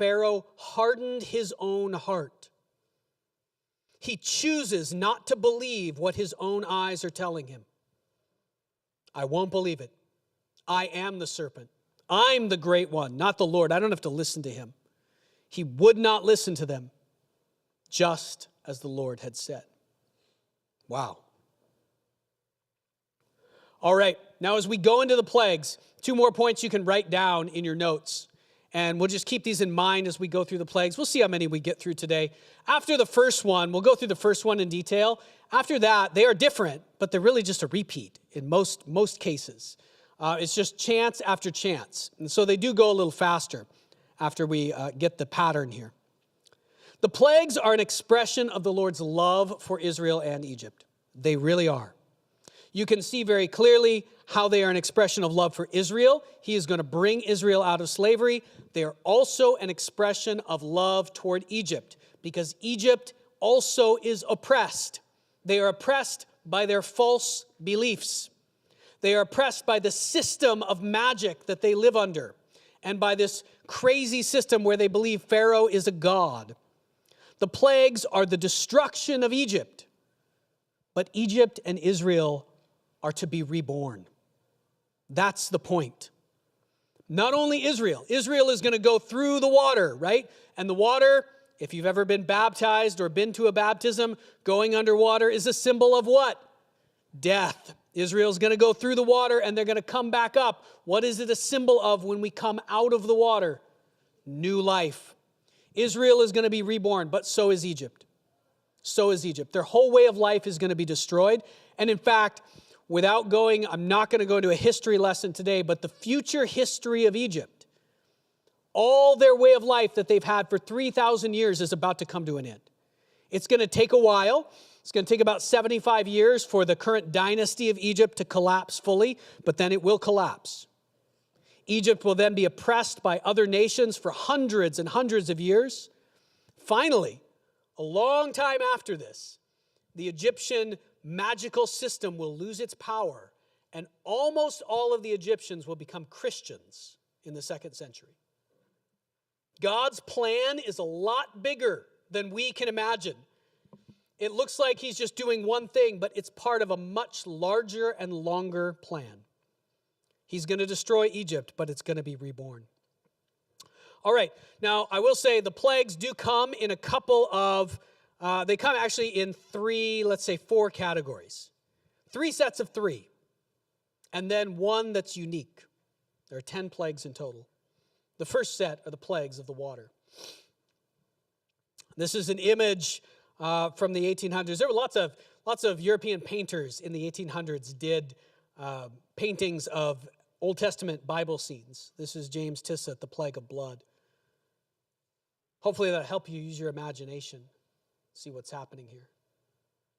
Pharaoh hardened his own heart. He chooses not to believe what his own eyes are telling him. I won't believe it. I am the serpent. I'm the great one, not the Lord. I don't have to listen to him. He would not listen to them, just as the Lord had said. Wow. All right, now as we go into the plagues, 2 more points you can write down in your notes. And we'll just keep these in mind as we go through the plagues. We'll see how many we get through today. After the first one, we'll go through the first one in detail. After that, they are different, but they're really just a repeat in most cases. It's just chance after chance. And so they do go a little faster after we get the pattern here. The plagues are an expression of the Lord's love for Israel and Egypt. They really are. You can see very clearly how they are an expression of love for Israel. He is going to bring Israel out of slavery. They are also an expression of love toward Egypt, because Egypt also is oppressed. They are oppressed by their false beliefs. They are oppressed by the system of magic that they live under, and by this crazy system where they believe Pharaoh is a god. The plagues are the destruction of Egypt, but Egypt and Israel are to be reborn. That's the point. Not only Israel. Israel is going to go through the water, right? And the water, if you've ever been baptized or been to a baptism, going underwater is a symbol of what? Death. Israel's going to go through the water and they're going to come back up. What is it a symbol of when we come out of the water? New life. Israel is going to be reborn, but so is Egypt. So is Egypt. Their whole way of life is going to be destroyed. And in fact, I'm not going to go into a history lesson today, but the future history of Egypt, all their way of life that they've had for 3,000 years is about to come to an end. It's going to take a while. It's going to take about 75 years for the current dynasty of Egypt to collapse fully, but then it will collapse. Egypt will then be oppressed by other nations for hundreds and hundreds of years. Finally, a long time after this, the Egyptian magical system will lose its power, and almost all of the Egyptians will become Christians in the 2nd century. God's plan is a lot bigger than we can imagine. It looks like he's just doing one thing, but it's part of a much larger and longer plan. He's going to destroy Egypt, but it's going to be reborn. All right, now I will say the plagues do come in a couple of they come actually in 4 categories. 3 sets of 3. And then one that's unique. There are 10 plagues in total. The first set are the plagues of the water. This is an image from the 1800s. There were lots of European painters in the 1800s did paintings of Old Testament Bible scenes. This is James Tissot, The Plague of Blood. Hopefully that'll help you use your imagination. See what's happening here.